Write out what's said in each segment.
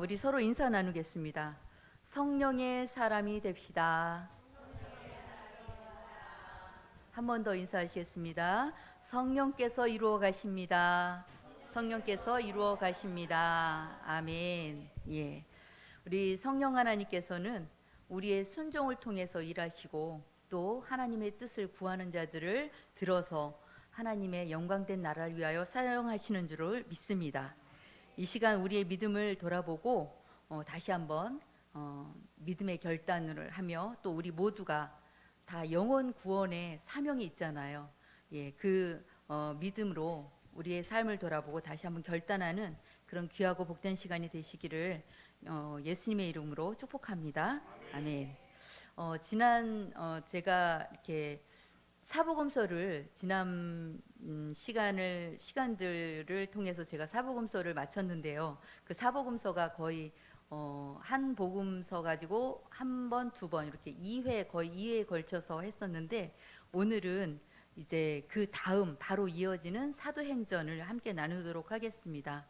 우리 서로 인사 나누겠습니다. 성령의 사람이 됩시다. 한 번 더 인사하시겠습니다. 성령께서 이루어 가십니다. 성령께서 이루어 가십니다. 아멘. 예. 우리 성령 하나님께서는 우리의 순종을 통해서 일하시고 또 하나님의 뜻을 구하는 자들을 들어서 하나님의 영광된 나라를 위하여 사용하시는 줄을 믿습니다. 이 시간 우리의 믿음을 돌아보고 다시 한번 믿음의 결단을 하며 또 우리 모두가 다 영혼 구원의 사명이 있잖아요. 예, 그 믿음으로 우리의 삶을 돌아보고 다시 한번 결단하는 그런 귀하고 복된 시간이 되시기를 예수님의 이름으로 축복합니다. 아멘. 지난 제가 이렇게 사복음서를 지난 시간들을 통해서 제가 사복음서를 마쳤는데요. 그 사복음서가 거의 한 복음서 가지고 한 번, 두 번 이렇게 2회 거의 2회에 걸쳐서 했었는데 오늘은 이제 그 다음 바로 이어지는 사도행전을 함께 나누도록 하겠습니다.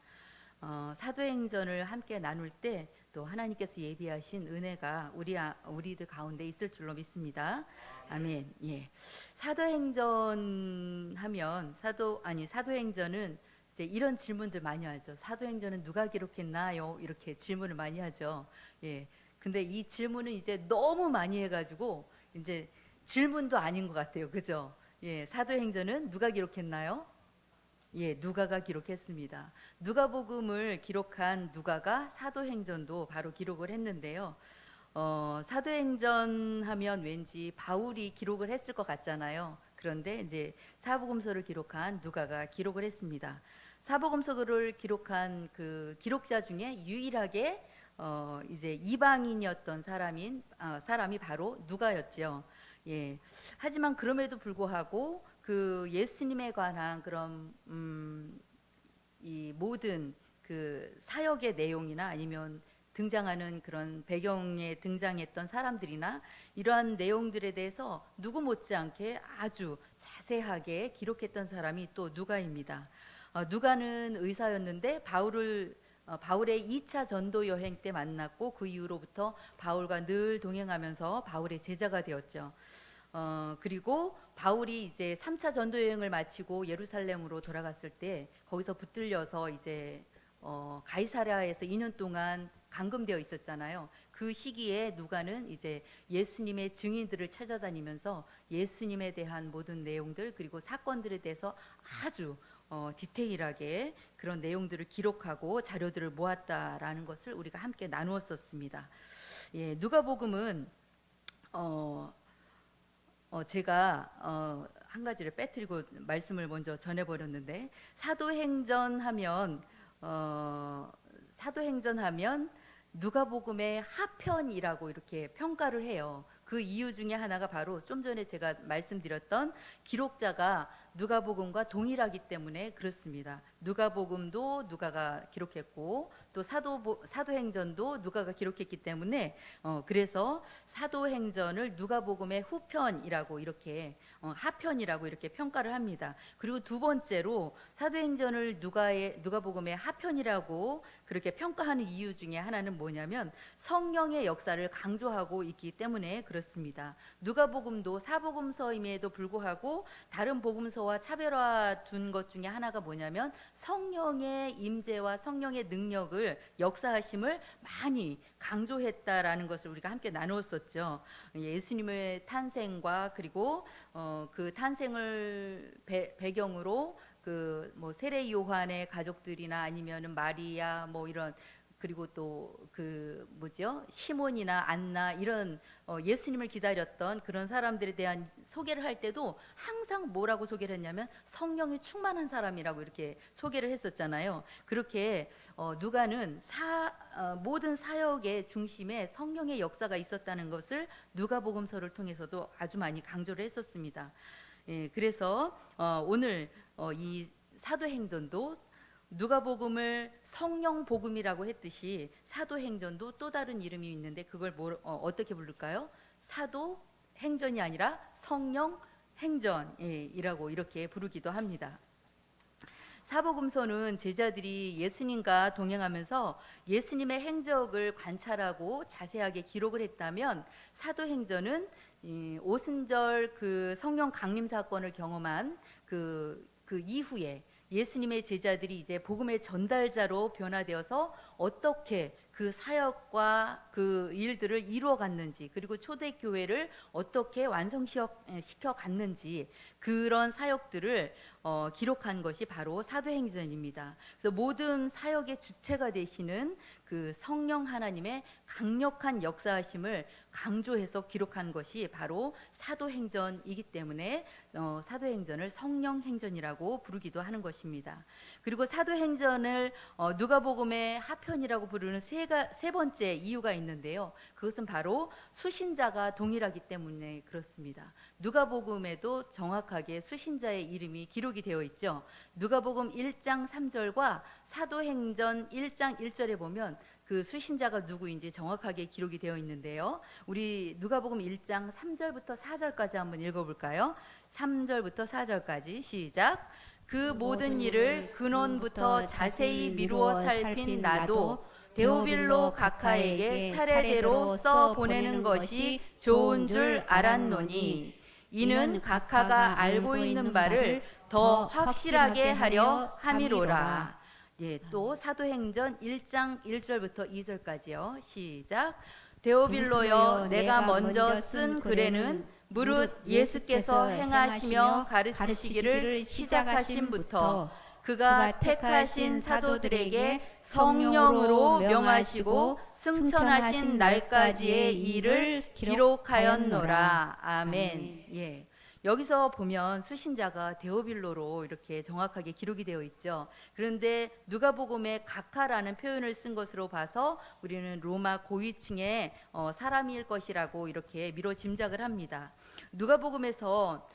사도행전을 함께 나눌 때 또 하나님께서 예비하신 은혜가 우리들 가운데 있을 줄로 믿습니다. 아멘. 예. 사도행전 하면 사도행전은 이제 이런 질문들 많이 하죠. 사도행전은 누가 기록했나요? 이렇게 질문을 많이 하죠. 예. 근데 이 질문은 이제 너무 많이 해가지고 이제 질문도 아닌 것 같아요. 그죠? 예. 사도행전은 누가 기록했나요? 예, 누가가 기록했습니다. 누가복음을 기록한 누가가 사도행전도 바로 기록을 했는데요. 사도행전 하면 왠지 바울이 기록을 했을 것 같잖아요. 그런데 이제 사복음서를 기록한 누가가 기록을 했습니다. 사복음서를 기록한 그 기록자 중에 유일하게 이제 이방인이었던 사람이 바로 누가였죠. 예. 하지만 그럼에도 불구하고 그 예수님에 관한 그런 이 모든 그 사역의 내용이나 아니면 등장하는 그런 배경에 등장했던 사람들이나 이러한 내용들에 대해서 누구 못지않게 아주 자세하게 기록했던 사람이 또 누가입니다. 누가는 의사였는데 바울의 2차 전도 여행 때 만났고 그 이후로부터 바울과 늘 동행하면서 바울의 제자가 되었죠. 그리고 바울이 이제 3차 전도 여행을 마치고 예루살렘으로 돌아갔을 때 거기서 붙들려서 이제 가이사랴에서 2년 동안 감금되어 있었잖아요. 그 시기에 누가는 이제 예수님의 증인들을 찾아다니면서 예수님에 대한 모든 내용들 그리고 사건들에 대해서 아주 디테일하게 그런 내용들을 기록하고 자료들을 모았다라는 것을 우리가 함께 나누었었습니다. 예, 누가복음은 제가 한 가지를 빼뜨리고 말씀을 먼저 전해버렸는데 사도행전하면 누가복음의 하편이라고 이렇게 평가를 해요. 그 이유 중에 하나가 바로 좀 전에 제가 말씀드렸던 기록자가 누가복음과 동일하기 때문에 그렇습니다. 누가복음도 누가가 기록했고 또 사도행전도 누가가 기록했기 때문에 그래서 사도행전을 누가복음의 후편이라고 이렇게 하편이라고 이렇게 평가를 합니다. 그리고 두 번째로 사도행전을 누가복음의 하편이라고 그렇게 평가하는 이유 중에 하나는 뭐냐면 성령의 역사를 강조하고 있기 때문에 그렇습니다. 누가복음도 사복음서임에도 불구하고 다른 복음서와 차별화 둔 것 중에 하나가 뭐냐면 성령의 임재와 성령의 능력을 역사하심을 많이 강조했다라는 것을 우리가 함께 나누었었죠. 예수님의 탄생과 그리고 그 탄생을 배경으로 그 뭐 세례 요한의 가족들이나 아니면은 마리아 뭐 이런 그리고 또 그 뭐죠 시몬이나 안나 이런 예수님을 기다렸던 그런 사람들에 대한 소개를 할 때도 항상 뭐라고 소개를 했냐면 성령이 충만한 사람이라고 이렇게 소개를 했었잖아요. 그렇게 누가는 모든 사역의 중심에 성령의 역사가 있었다는 것을 누가복음서를 통해서도 아주 많이 강조를 했었습니다. 예, 그래서 오늘 이 사도행전도 누가복음을 성령복음이라고 했듯이 사도행전도 또 다른 이름이 있는데 그걸 어떻게 부를까요? 사도행전이 아니라 성령행전이라고 이렇게 부르기도 합니다. 사복음서는 제자들이 예수님과 동행하면서 예수님의 행적을 관찰하고 자세하게 기록을 했다면, 사도행전은 이 오순절 그 성령 강림 사건을 경험한 그 이후에 예수님의 제자들이 이제 복음의 전달자로 변화되어서 어떻게 그 사역과 그 일들을 이루어 갔는지, 그리고 초대교회를 어떻게 완성시켜 갔는지, 그런 사역들을 기록한 것이 바로 사도행전입니다. 그래서 모든 사역의 주체가 되시는 그 성령 하나님의 강력한 역사하심을 강조해서 기록한 것이 바로 사도행전이기 때문에 사도행전을 성령행전이라고 부르기도 하는 것입니다. 그리고 사도행전을 누가복음의 하편이라고 부르는 세 번째 이유가 있는데요. 그것은 바로 수신자가 동일하기 때문에 그렇습니다. 누가복음에도 정확하게 수신자의 이름이 기록이 되어 있죠. 누가복음 1장 3절과 사도행전 1장 1절에 보면 그 수신자가 누구인지 정확하게 기록이 되어 있는데요. 우리 누가복음 1장 3절부터 4절까지 한번 읽어볼까요? 3절부터 4절까지 시작. 그 모든 일을 근원부터 자세히 미루어 살핀 나도 데오빌로 각하에게 차례대로 써 보내는 것이 좋은 줄 알았노니, 이는 각하가 알고 있는 바를 더 확실하게 하려 함이로라. 예, 또 사도행전 1장 1절부터 2절까지요. 시작. 데오빌로여, 내가 먼저 쓴 글에는 무릇 예수께서 행하시며 가르치시기를 시작하신부터 그가 택하신 사도들에게 성령으로 명하시고 승천하신 날까지의 일을 기록하였노라. 아멘. 예. 여기서 보면 수신자가 데오빌로로 이렇게 정확하게 기록이 되어 있죠. 그런데 누가복음에 각하라는 표현을 쓴 것으로 봐서 우리는 로마 고위층의 사람일 것이라고 이렇게 미뤄 짐작을 합니다. 누가복음에서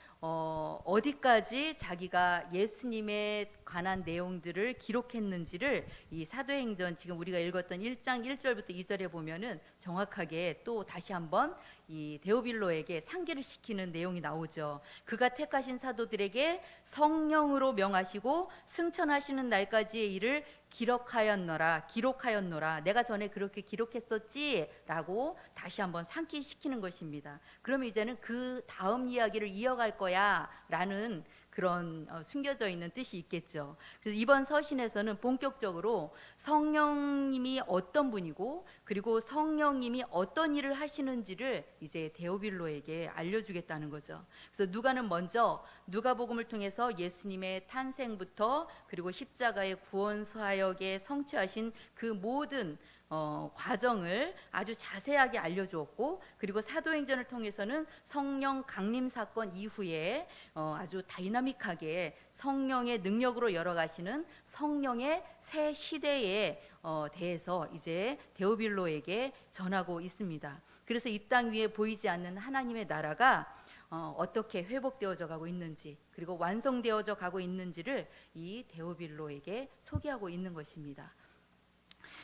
어디까지 자기가 예수님에 관한 내용들을 기록했는지를 이 사도행전 지금 우리가 읽었던 1장 1절부터 2절에 보면은 정확하게 또 다시 한번 이 데오빌로에게 상기를 시키는 내용이 나오죠. 그가 택하신 사도들에게 성령으로 명하시고 승천하시는 날까지의 일을 기록하였노라. 내가 전에 그렇게 기록했었지 라고 다시 한번 상기시키는 것입니다. 그러면 이제는 그 다음 이야기를 이어갈 거야 라는 그런 숨겨져 있는 뜻이 있겠죠. 그래서 이번 서신에서는 본격적으로 성령님이 어떤 분이고, 그리고 성령님이 어떤 일을 하시는지를 이제 데오빌로에게 알려주겠다는 거죠. 그래서 누가는 먼저 누가복음을 통해서 예수님의 탄생부터 그리고 십자가의 구원 사역에 성취하신 그 모든 과정을 아주 자세하게 알려주었고, 그리고 사도행전을 통해서는 성령 강림 사건 이후에 아주 다이나믹하게 성령의 능력으로 열어가시는 성령의 새 시대에 대해서 이제 데오빌로에게 전하고 있습니다. 그래서 이 땅 위에 보이지 않는 하나님의 나라가 어떻게 회복되어져 가고 있는지, 그리고 완성되어져 가고 있는지를 이 데오빌로에게 소개하고 있는 것입니다.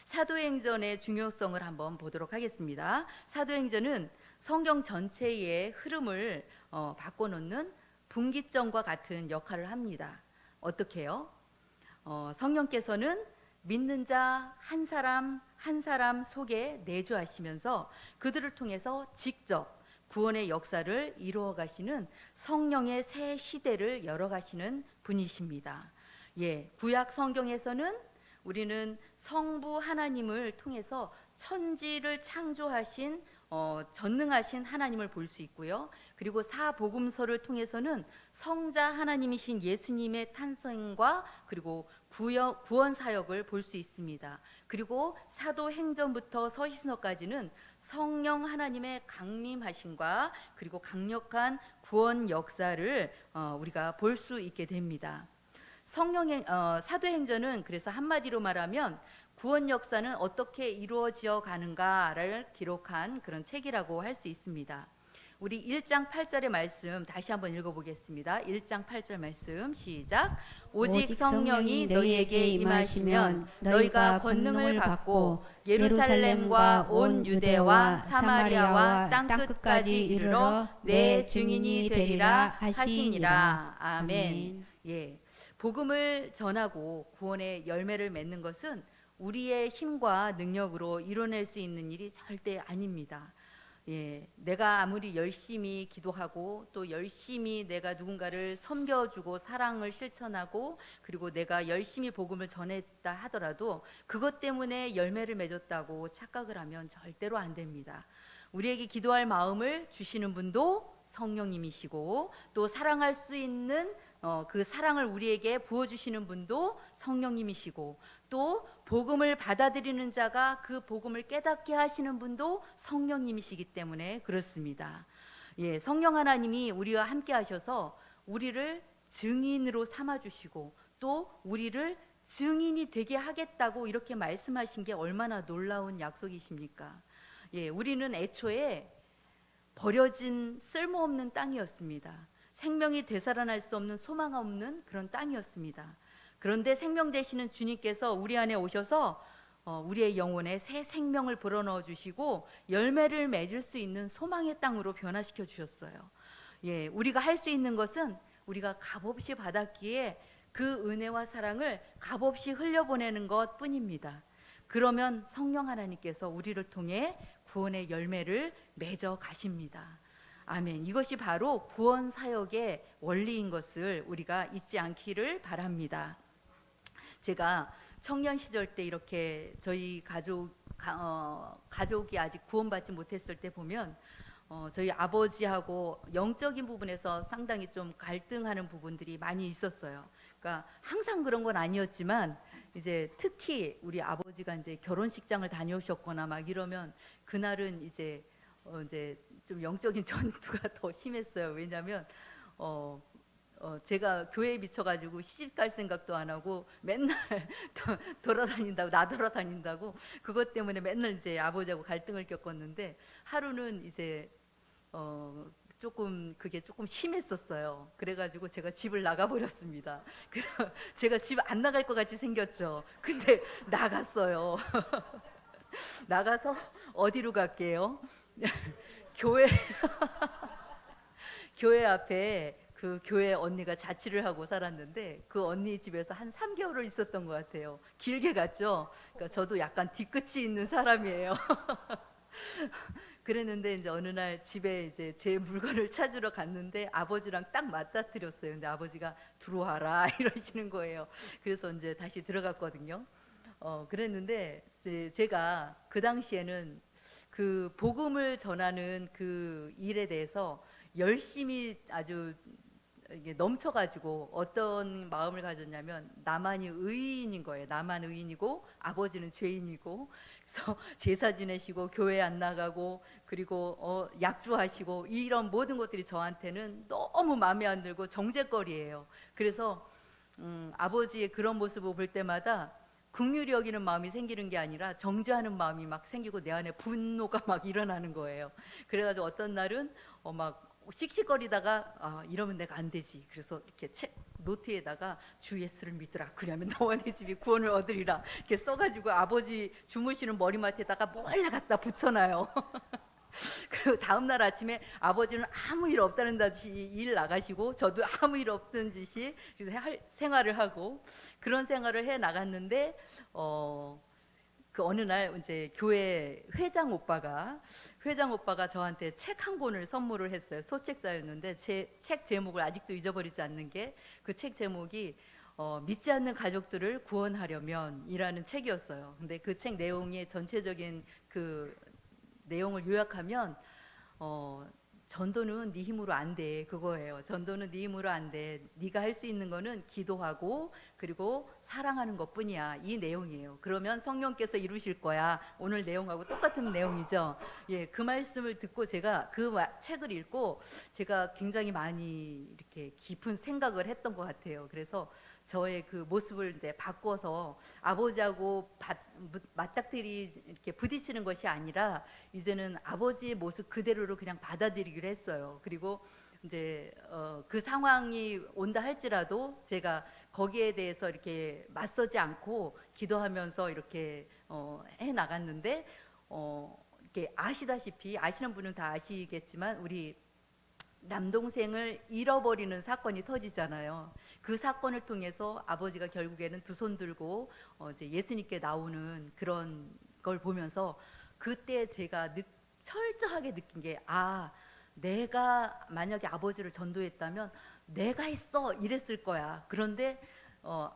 사도행전의 중요성을 한번 보도록 하겠습니다. 사도행전은 성경 전체의 흐름을 바꿔놓는 분기점과 같은 역할을 합니다. 어떻게요? 성령께서는 믿는 자 한 사람 한 사람 속에 내주하시면서 그들을 통해서 직접 구원의 역사를 이루어 가시는 성령의 새 시대를 열어 가시는 분이십니다. 예, 구약 성경에서는 우리는 성부 하나님을 통해서 천지를 창조하신 전능하신 하나님을 볼 수 있고요. 그리고 사복음서를 통해서는 성자 하나님이신 예수님의 탄생과 그리고 구원 사역을 볼 수 있습니다. 그리고 사도행전부터 서신서까지는 성령 하나님의 강림하심과 그리고 강력한 구원 역사를 우리가 볼 수 있게 됩니다. 사도행전은 그래서 한마디로 말하면 구원 역사는 어떻게 이루어져 가는가를 기록한 그런 책이라고 할 수 있습니다. 우리 1장 8절의 말씀 다시 한번 읽어보겠습니다. 1장 8절 말씀 시작. 오직 성령이 너희에게 임하시면 너희가 권능을 받고 예루살렘과 온 유대와 사마리아와 땅끝까지 이르러 내 증인이 되리라 하시니라. 아멘. 예. 복음을 전하고 구원의 열매를 맺는 것은 우리의 힘과 능력으로 이뤄낼 수 있는 일이 절대 아닙니다. 예, 내가 아무리 열심히 기도하고 또 열심히 내가 누군가를 섬겨주고 사랑을 실천하고 그리고 내가 열심히 복음을 전했다 하더라도 그것 때문에 열매를 맺었다고 착각을 하면 절대로 안 됩니다. 우리에게 기도할 마음을 주시는 분도 성령님이시고 또 사랑할 수 있는 그 사랑을 우리에게 부어주시는 분도 성령님이시고 또 복음을 받아들이는 자가 그 복음을 깨닫게 하시는 분도 성령님이시기 때문에 그렇습니다. 예, 성령 하나님이 우리와 함께 하셔서 우리를 증인으로 삼아주시고 또 우리를 증인이 되게 하겠다고 이렇게 말씀하신 게 얼마나 놀라운 약속이십니까? 예, 우리는 애초에 버려진 쓸모없는 땅이었습니다. 생명이 되살아날 수 없는 소망 없는 그런 땅이었습니다. 그런데 생명 되시는 주님께서 우리 안에 오셔서 우리의 영혼에 새 생명을 불어넣어 주시고 열매를 맺을 수 있는 소망의 땅으로 변화시켜 주셨어요. 예, 우리가 할 수 있는 것은 우리가 값없이 받았기에 그 은혜와 사랑을 값없이 흘려보내는 것 뿐입니다. 그러면 성령 하나님께서 우리를 통해 구원의 열매를 맺어 가십니다. 아멘. 이것이 바로 구원 사역의 원리인 것을 우리가 잊지 않기를 바랍니다. 제가 청년 시절 때 이렇게 저희 가족이 아직 구원받지 못했을 때 보면 저희 아버지하고 영적인 부분에서 상당히 좀 갈등하는 부분들이 많이 있었어요. 그러니까 항상 그런 건 아니었지만 이제 특히 우리 아버지가 이제 결혼식장을 다녀오셨거나 막 이러면 그날은 이제 좀 영적인 전투가 더 심했어요. 왜냐하면 제가 교회에 미쳐가지고 시집 갈 생각도 안 하고 맨날 돌아다닌다고 나돌아다닌다고 그것 때문에 맨날 이제 아버지하고 갈등을 겪었는데 하루는 이제 조금 그게 조금 심했었어요. 그래가지고 제가 집을 나가버렸습니다. 그래서 제가 집 안 나갈 것 같이 생겼죠. 근데 나갔어요. 나가서 어디로 갈게요? 교회 교회 앞에 그 교회 언니가 자취를 하고 살았는데 그 언니 집에서 한 3개월을 있었던 것 같아요. 길게 갔죠. 그러니까 저도 약간 뒤끝이 있는 사람이에요. 그랬는데 이제 어느 날 집에 이제 제 물건을 찾으러 갔는데 아버지랑 딱 맞닥뜨렸어요. 근데 아버지가 들어와라 이러시는 거예요. 그래서 이제 다시 들어갔거든요. 그랬는데 제가 그 당시에는 그 복음을 전하는 그 일에 대해서 열심히 아주 이게 넘쳐가지고 어떤 마음을 가졌냐면 나만이 의인인 거예요. 나만 의인이고 아버지는 죄인이고 그래서 제사 지내시고 교회 안 나가고 그리고 약주하시고 이런 모든 것들이 저한테는 너무 마음에 안 들고 정죄거리예요. 그래서 아버지의 그런 모습을 볼 때마다 긍휼히 여기는 마음이 생기는 게 아니라 정죄하는 마음이 막 생기고 내 안에 분노가 막 일어나는 거예요. 그래가지고 어떤 날은 막 씩씩거리다가 이러면 내가 안 되지. 그래서 이렇게 노트에다가 주 예수를 믿으라. 그러면 너와 네 집이 구원을 얻으리라. 이렇게 써가지고 아버지 주무시는 머리맡에다가 몰래 갖다 붙여놔요. 그리고 다음날 아침에 아버지는 아무 일 없다는 듯이 일 나가시고 저도 아무 일 없던 듯이 생활을 하고 그런 생활을 해 나갔는데 그 어느 날 이제 교회 회장 오빠가 저한테 책 한 권을 선물을 했어요. 소책자였는데 제 책 제목을 아직도 잊어버리지 않는 게 그 책 제목이 믿지 않는 가족들을 구원하려면이라는 책이었어요. 근데 그 책 내용의 전체적인 그 내용을 요약하면 전도는 네 힘으로 안 돼. 그거예요. 전도는 네 힘으로 안 돼. 네가 할 수 있는 거는 기도하고 그리고 사랑하는 것뿐이야. 이 내용이에요. 그러면 성령께서 이루실 거야. 오늘 내용하고 똑같은 내용이죠. 예, 그 말씀을 듣고 제가 그 책을 읽고 제가 굉장히 많이 이렇게 깊은 생각을 했던 것 같아요. 그래서 저의 그 모습을 이제 바꿔서 아버지하고 맞닥뜨리 이렇게 부딪히는 것이 아니라 이제는 아버지의 모습 그대로로 그냥 받아들이기로 했어요. 그리고 이제 그 상황이 온다 할지라도 제가 거기에 대해서 이렇게 맞서지 않고 기도하면서 이렇게 해 나갔는데 이렇게 아시다시피 아시는 분은 다 아시겠지만 우리 남동생을 잃어버리는 사건이 터지잖아요. 그 사건을 통해서 아버지가 결국에는 두 손 들고 이제 예수님께 나오는 그런 걸 보면서 그때 제가 철저하게 느낀 게, 아, 내가 만약에 아버지를 전도했다면 내가 했어 이랬을 거야. 그런데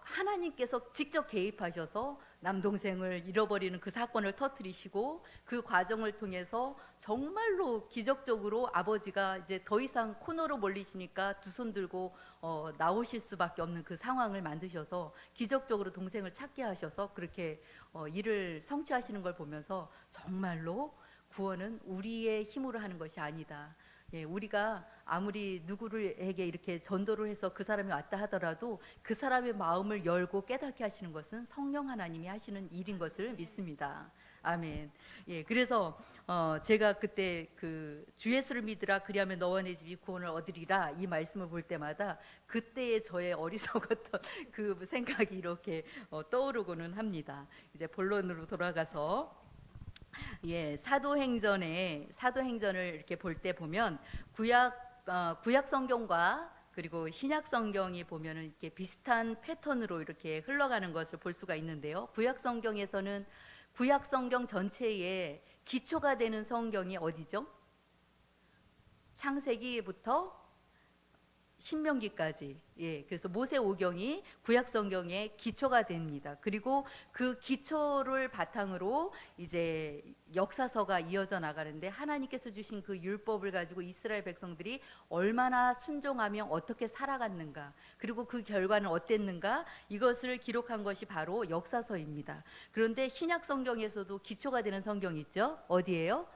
하나님께서 직접 개입하셔서 남동생을 잃어버리는 그 사건을 터뜨리시고 그 과정을 통해서 정말로 기적적으로 아버지가 이제 더 이상 코너로 몰리시니까 두 손 들고 나오실 수밖에 없는 그 상황을 만드셔서 기적적으로 동생을 찾게 하셔서 그렇게 일을 성취하시는 걸 보면서 정말로 구원은 우리의 힘으로 하는 것이 아니다. 예, 우리가 아무리 누구에게 이렇게 전도를 해서 그 사람이 왔다 하더라도 그 사람의 마음을 열고 깨닫게 하시는 것은 성령 하나님이 하시는 일인 것을 믿습니다. 아멘. 예, 그래서 제가 그때 그 주 예수를 믿으라 그리하면 너와 내 집이 구원을 얻으리라 이 말씀을 볼 때마다 그때의 저의 어리석었던 그 생각이 이렇게 떠오르고는 합니다. 이제 본론으로 돌아가서 예, 사도행전을 이렇게 볼 때 보면 구약 성경과 그리고 신약 성경이 보면은 이렇게 비슷한 패턴으로 이렇게 흘러가는 것을 볼 수가 있는데요. 구약 성경에서는 구약 성경 전체에 기초가 되는 성경이 어디죠? 창세기부터 신명기까지. 예, 그래서 모세오경이 구약 성경의 기초가 됩니다. 그리고 그 기초를 바탕으로 이제 역사서가 이어져 나가는데 하나님께서 주신 그 율법을 가지고 이스라엘 백성들이 얼마나 순종하며 어떻게 살아갔는가, 그리고 그 결과는 어땠는가, 이것을 기록한 것이 바로 역사서입니다. 그런데 신약 성경에서도 기초가 되는 성경이 있죠. 어디예요?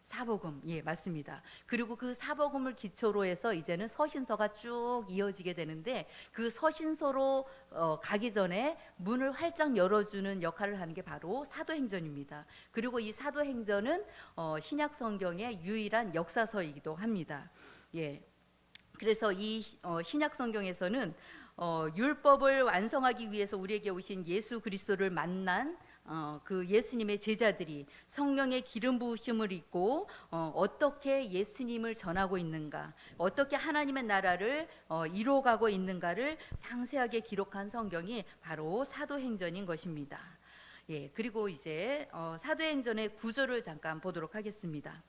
사복음. 예, 맞습니다. 그리고 그 사복음을 기초로 해서 이제는 서신서가 쭉 이어지게 되는데 그 서신서로 가기 전에 문을 활짝 열어주는 역할을 하는 게 바로 사도행전입니다. 그리고 이 사도행전은 신약 성경의 유일한 역사서이기도 합니다. 예. 그래서 이 신약 성경에서는 율법을 완성하기 위해서 우리에게 오신 예수 그리스도를 만난 그 예수님의 제자들이 성령의 기름 부으심을 입고 어떻게 예수님을 전하고 있는가, 어떻게 하나님의 나라를 이루어가고 있는가를 상세하게 기록한 성경이 바로 사도행전인 것입니다. 예, 그리고 이제 사도행전의 구조를 잠깐 보도록 하겠습니다.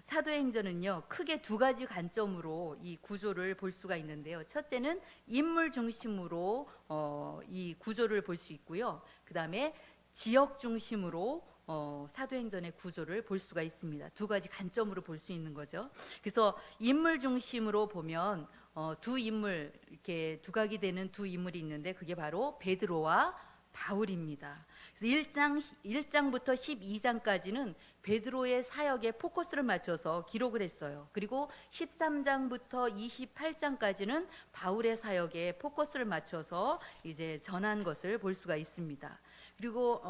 사도행전은요, 크게 두 가지 관점으로 이 구조를 볼 수가 있는데요. 첫째는 인물 중심으로 이 구조를 볼 수 있고요. 그 다음에 지역 중심으로 사도행전의 구조를 볼 수가 있습니다. 두 가지 관점으로 볼 수 있는 거죠. 그래서 인물 중심으로 보면 두 인물, 이렇게 두각이 되는 두 인물이 있는데 그게 바로 베드로와 바울입니다. 그래서 1장부터 12장까지는 베드로의 사역에 포커스를 맞춰서 기록을 했어요. 그리고 13장부터 28장까지는 바울의 사역에 포커스를 맞춰서 이제 전한 것을 볼 수가 있습니다. 그리고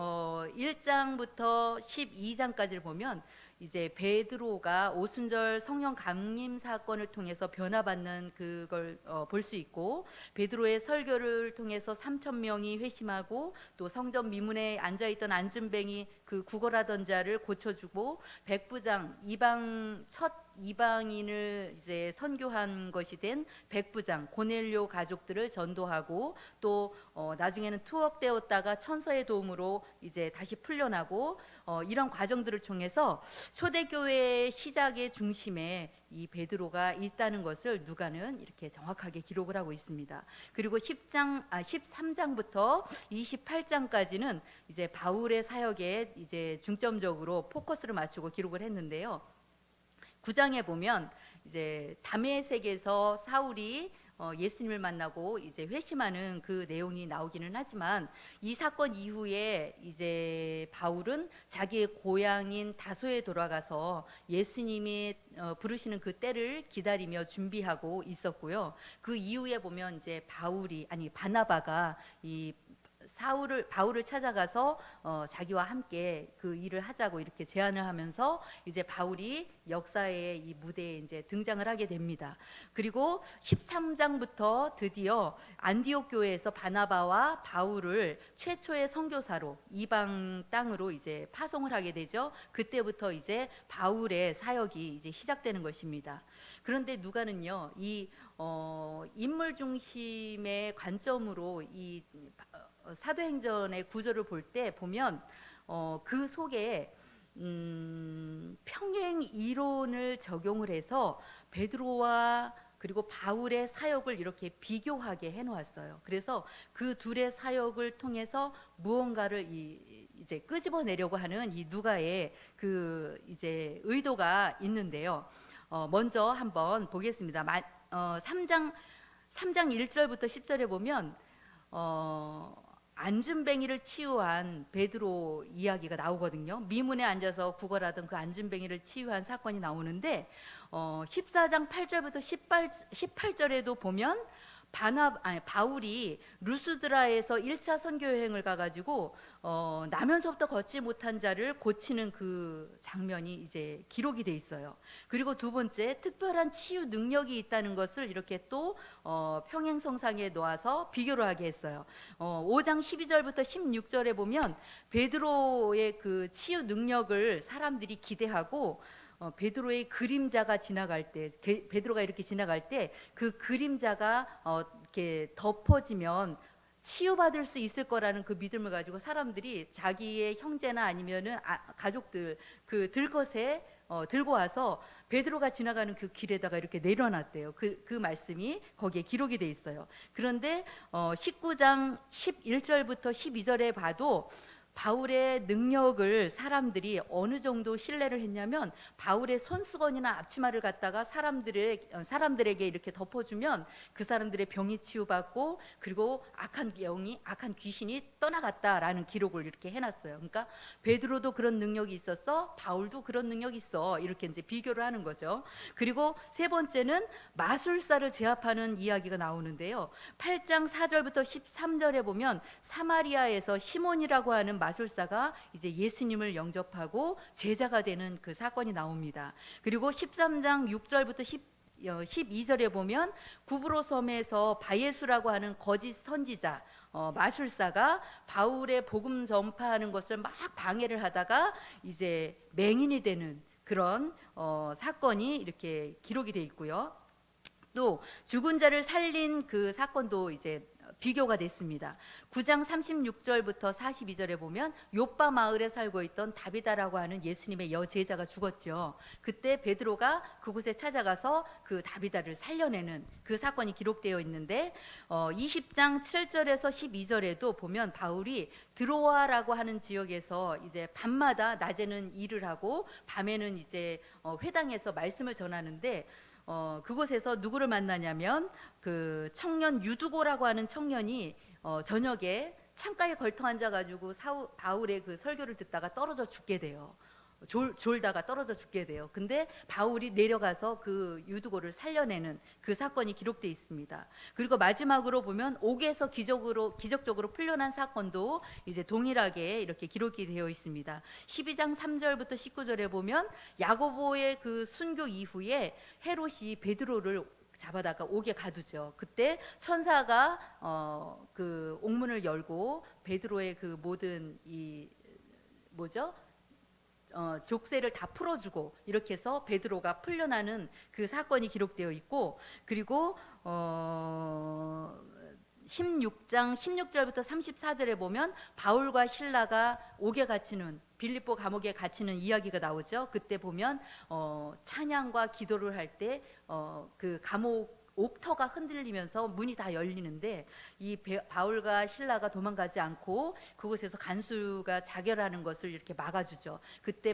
1장부터 12장까지를 보면 이제 베드로가 오순절 성령 감림 사건을 통해서 변화받는 그걸 볼 수 있고, 베드로의 설교를 통해서 3,000명이 회심하고 또 성전 미문에 앉아있던 안진뱅이 그 구걸하던 자를 고쳐주고, 백부장 첫 이방인을 이제 선교한 것이 된 백부장 고넬료 가족들을 전도하고, 또 나중에는 투옥되었다가 천사의 도움으로 이제 다시 풀려나고, 이런 과정들을 통해서 초대교회의 시작의 중심에 이 베드로가 있다는 것을 누가는 이렇게 정확하게 기록을 하고 있습니다. 그리고 13장부터 28장까지는 이제 바울의 사역에 이제 중점적으로 포커스를 맞추고 기록을 했는데요. 9장에 보면 이제 다메섹에서 사울이 예수님을 만나고 이제 회심하는 그 내용이 나오기는 하지만, 이 사건 이후에 이제 바울은 자기의 고향인 다소에 돌아가서 예수님이 부르시는 그 때를 기다리며 준비하고 있었고요. 그 이후에 보면 이제 바나바가 이 바울을 찾아가서 자기와 함께 그 일을 하자고 이렇게 제안을 하면서 이제 바울이 역사의 이 무대에 이제 등장을 하게 됩니다. 그리고 13장부터 드디어 안디옥 교회에서 바나바와 바울을 최초의 선교사로 이방 땅으로 이제 파송을 하게 되죠. 그때부터 이제 바울의 사역이 이제 시작되는 것입니다. 그런데 누가는요, 이 인물 중심의 관점으로 이 사도행전의 구조를 볼 때 보면 그 속에 평행 이론을 적용을 해서 베드로와 그리고 바울의 사역을 이렇게 비교하게 해놓았어요. 그래서 그 둘의 사역을 통해서 무언가를 이제 끄집어내려고 하는 이 누가의 그 이제 의도가 있는데요. 먼저 한번 보겠습니다. 3장 1절부터 10절에 보면 안진뱅이를 치유한 베드로 이야기가 나오거든요. 미문에 앉아서 구걸하던 그 안진뱅이를 치유한 사건이 나오는데 14장 8절부터 18절에도 보면 바울이 루스드라에서 1차 선교 여행을 가가지고 나면서부터 걷지 못한 자를 고치는 그 장면이 이제 기록이 돼 있어요. 그리고 두 번째, 특별한 치유 능력이 있다는 것을 이렇게 또 평행성상에 놓아서 비교를 하게 했어요. 5장 12절부터 16절에 보면 베드로의 그 치유 능력을 사람들이 기대하고 베드로의 그림자가 지나갈 때, 베드로가 이렇게 지나갈 때 그 그림자가 이렇게 덮어지면 치유받을 수 있을 거라는 그 믿음을 가지고 사람들이 자기의 형제나 아니면은 가족들 그 들것에 들고 와서 베드로가 지나가는 그 길에다가 이렇게 내려놨대요. 그 말씀이 거기에 기록이 돼 있어요. 그런데 19장 11절부터 12절에 봐도 바울의 능력을 사람들이 어느 정도 신뢰를 했냐면 바울의 손수건이나 앞치마를 갖다가 사람들에게 이렇게 덮어주면 그 사람들의 병이 치유받고 그리고 악한 귀신이 떠나갔다라는 기록을 이렇게 해놨어요. 그러니까 베드로도 그런 능력이 있었어, 바울도 그런 능력이 있어, 이렇게 이제 비교를 하는 거죠. 그리고 세 번째는 마술사를 제압하는 이야기가 나오는데요. 8장 4절부터 13절에 보면 사마리아에서 시몬이라고 하는 마술사가 이제 예수님을 영접하고 제자가 되는 그 사건이 나옵니다. 그리고 13장 6절부터 12절에 보면 구브로 섬에서 바예수라고 하는 거짓 선지자 마술사가 바울의 복음 전파하는 것을 막 방해를 하다가 이제 맹인이 되는 그런 사건이 이렇게 기록이 돼 있고요. 또 죽은 자를 살린 그 사건도 이제 비교가 됐습니다. 9장 36절부터 42절에 보면 요빠 마을에 살고 있던 다비다라고 하는 예수님의 여제자가 죽었죠. 그때 베드로가 그곳에 찾아가서 그 다비다를 살려내는 그 사건이 기록되어 있는데 20장 7절에서 12절에도 보면 바울이 드로아라고 하는 지역에서 이제 밤마다 낮에는 일을 하고 밤에는 이제 회당에서 말씀을 전하는데 그곳에서 누구를 만나냐면 그 청년 유두고라고 하는 청년이 저녁에 창가에 걸터 앉아가지고 바울의 그 설교를 듣다가 떨어져 죽게 돼요. 졸다가 떨어져 죽게 돼요. 근데 바울이 내려가서 그 유두고를 살려내는 그 사건이 기록되어 있습니다. 그리고 마지막으로 보면 옥에서 기적적으로 풀려난 사건도 이제 동일하게 이렇게 기록이 되어 있습니다. 12장 3절부터 19절에 보면 야고보의 그 순교 이후에 헤롯이 베드로를 잡아다가 옥에 가두죠. 그때 천사가 그 옥문을 열고 베드로의 그 모든 이 뭐죠? 족쇄를 다 풀어주고 이렇게 해서 베드로가 풀려나는 그 사건이 기록되어 있고 그리고 16장 16절부터 34절에 보면 바울과 실라가 옥에 갇히는 빌립보 감옥에 갇히는 이야기가 나오죠. 그때 보면 찬양과 기도를 할 때 그 감옥 옥터가 흔들리면서 문이 다 열리는데 이 바울과 실라가 도망가지 않고 그곳에서 간수가 자결하는 것을 이렇게 막아주죠. 그때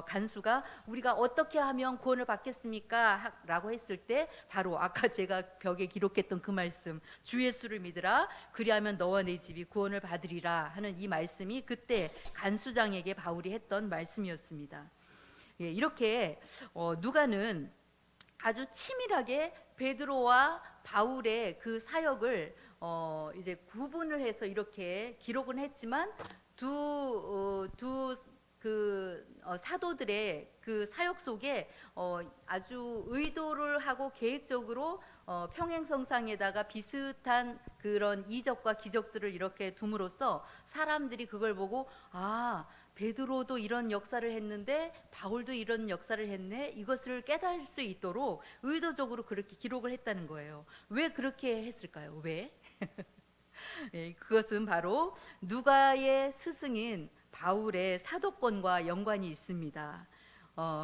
간수가 우리가 어떻게 하면 구원을 받겠습니까? 라고 했을 때 바로 아까 제가 벽에 기록했던 그 말씀 주 예수를 믿으라 그리하면 너와 내 집이 구원을 받으리라 하는 이 말씀이 그때 간수장에게 바울이 했던 말씀이었습니다. 예, 이렇게 누가는 아주 치밀하게 베드로와 바울의 그 사역을 이제 구분을 해서 이렇게 기록은 했지만 사도들의 그 사역 속에 아주 의도를 하고 계획적으로 평행성상에다가 비슷한 그런 이적과 기적들을 이렇게 둠으로써 사람들이 그걸 보고 아, 베드로도 이런 역사를 했는데 바울도 이런 역사를 했네, 이것을 깨달을 수 있도록 의도적으로 그렇게 기록을 했다는 거예요. 왜 그렇게 했을까요? 왜? 예, 그것은 바로 누가의 스승인 바울의 사도권과 연관이 있습니다.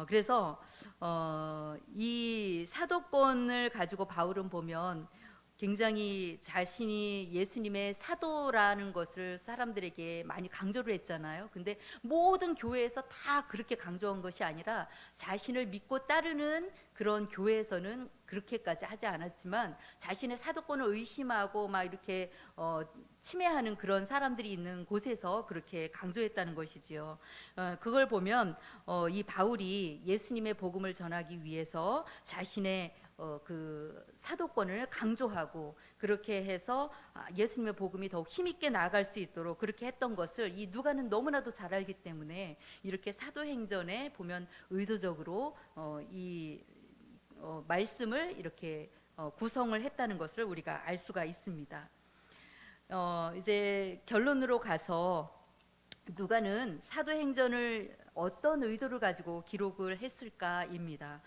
그래서 이 사도권을 가지고 바울은 보면 굉장히 자신이 예수님의 사도라는 것을 사람들에게 많이 강조를 했잖아요. 근데 모든 교회에서 다 그렇게 강조한 것이 아니라 자신을 믿고 따르는 그런 교회에서는 그렇게까지 하지 않았지만 자신의 사도권을 의심하고 막 이렇게 침해하는 그런 사람들이 있는 곳에서 그렇게 강조했다는 것이지요. 그걸 보면 이 바울이 예수님의 복음을 전하기 위해서 자신의 그 사도권을 강조하고 그렇게 해서 예수님의 복음이 더욱 힘있게 나아갈 수 있도록 그렇게 했던 것을 이 누가는 너무나도 잘 알기 때문에 이렇게 사도행전에 보면 의도적으로 이 말씀을 이렇게 구성을 했다는 것을 우리가 알 수가 있습니다. 이제 결론으로 가서 누가는 사도행전을 어떤 의도를 가지고 기록을 했을까입니다.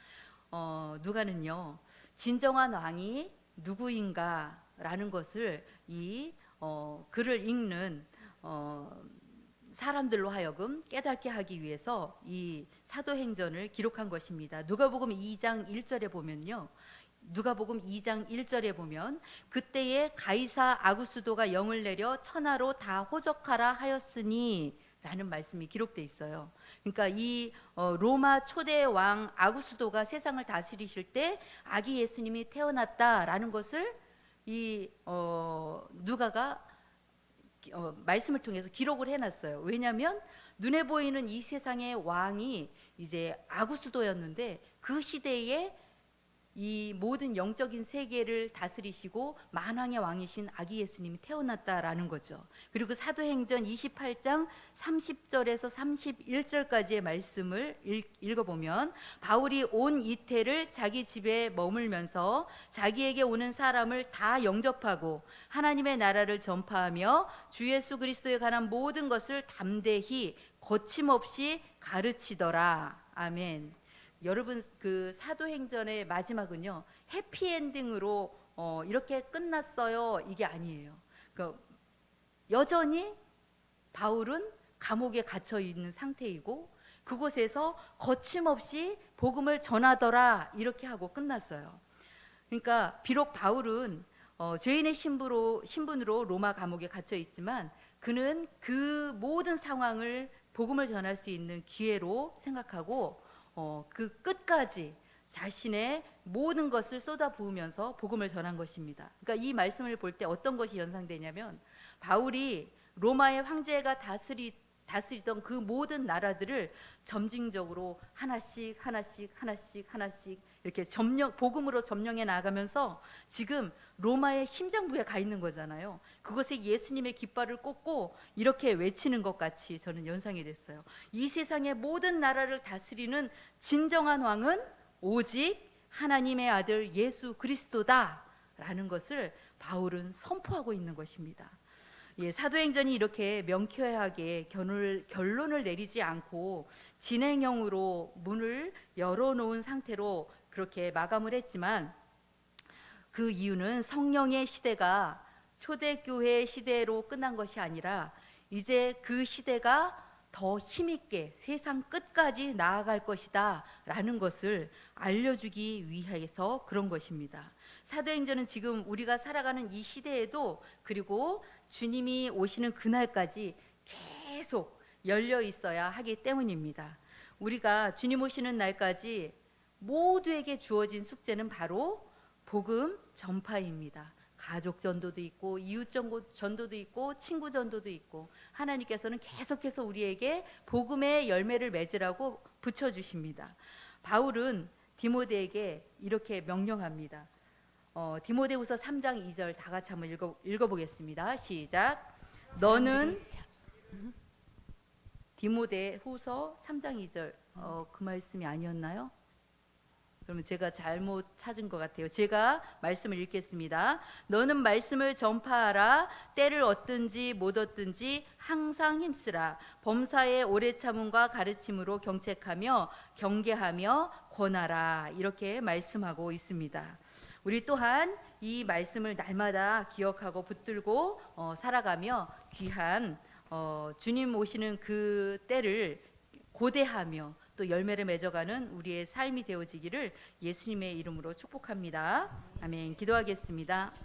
누가는요, 진정한 왕이 누구인가라는 것을 이 글을 읽는 사람들로 하여금 깨닫게 하기 위해서 이 사도행전을 기록한 것입니다. 누가복음 2장 1절에 보면요, 누가복음 2장 1절에 보면 그때에 가이사 아구스도가 영을 내려 천하로 다 호적하라 하였으니 라는 말씀이 기록돼 있어요. 그러니까 이 로마 초대 왕 아구스도가 세상을 다스리실 때 아기 예수님이 태어났다라는 것을 이 누가가 말씀을 통해서 기록을 해놨어요. 왜냐하면 눈에 보이는 이 세상의 왕이 이제 아구스도였는데 그 시대에 이 모든 영적인 세계를 다스리시고 만왕의 왕이신 아기 예수님이 태어났다라는 거죠. 그리고 사도행전 28장 30절에서 31절까지의 말씀을 읽어보면 바울이 온 이태를 자기 집에 머물면서 자기에게 오는 사람을 다 영접하고 하나님의 나라를 전파하며 주 예수 그리스도에 관한 모든 것을 담대히 거침없이 가르치더라. 아멘. 여러분, 그 사도행전의 마지막은요, 해피엔딩으로 이렇게 끝났어요, 이게 아니에요. 그러니까 여전히 바울은 감옥에 갇혀 있는 상태이고 그곳에서 거침없이 복음을 전하더라 이렇게 하고 끝났어요. 그러니까 비록 바울은 죄인의 신분으로 로마 감옥에 갇혀 있지만 그는 그 모든 상황을 복음을 전할 수 있는 기회로 생각하고 그 끝까지 자신의 모든 것을 쏟아부으면서 복음을 전한 것입니다. 그러니까 이 말씀을 볼 때 어떤 것이 연상되냐면 바울이 로마의 황제가 다스리던 그 모든 나라들을 점진적으로 하나씩 이렇게 복음으로 점령해 나가면서 지금 로마의 심장부에 가 있는 거잖아요. 그것에 예수님의 깃발을 꽂고 이렇게 외치는 것 같이 저는 연상이 됐어요. 이 세상의 모든 나라를 다스리는 진정한 왕은 오직 하나님의 아들 예수 그리스도다 라는 것을 바울은 선포하고 있는 것입니다. 예, 사도행전이 이렇게 명쾌하게 결론을 내리지 않고 진행형으로 문을 열어놓은 상태로 그렇게 마감을 했지만 그 이유는 성령의 시대가 초대교회 시대로 끝난 것이 아니라 이제 그 시대가 더 힘있게 세상 끝까지 나아갈 것이다 라는 것을 알려주기 위해서 그런 것입니다. 사도행전은 지금 우리가 살아가는 이 시대에도 그리고 주님이 오시는 그날까지 계속 열려 있어야 하기 때문입니다. 우리가 주님 오시는 날까지 모두에게 주어진 숙제는 바로 복음 전파입니다. 가족 전도도 있고 이웃 전도도 있고 친구 전도도 있고 하나님께서는 계속해서 우리에게 복음의 열매를 맺으라고 붙여주십니다. 바울은 디모데에게 이렇게 명령합니다. 디모데후서 3장 2절 다 같이 한번 읽어보겠습니다. 시작. 너는 디모데후서 3장 2절 그 말씀이 아니었나요? 그러면 제가 잘못 찾은 것 같아요. 제가 말씀을 읽겠습니다. 너는 말씀을 전파하라. 때를 얻든지 못 얻든지 항상 힘쓰라. 범사의 오래 참음과 가르침으로 경책하며 경계하며 권하라. 이렇게 말씀하고 있습니다. 우리 또한 이 말씀을 날마다 기억하고 붙들고 살아가며 귀한 주님 오시는 그 때를 고대하며 또 열매를 맺어가는 우리의 삶이 되어지기를 예수님의 이름으로 축복합니다. 아멘. 기도하겠습니다.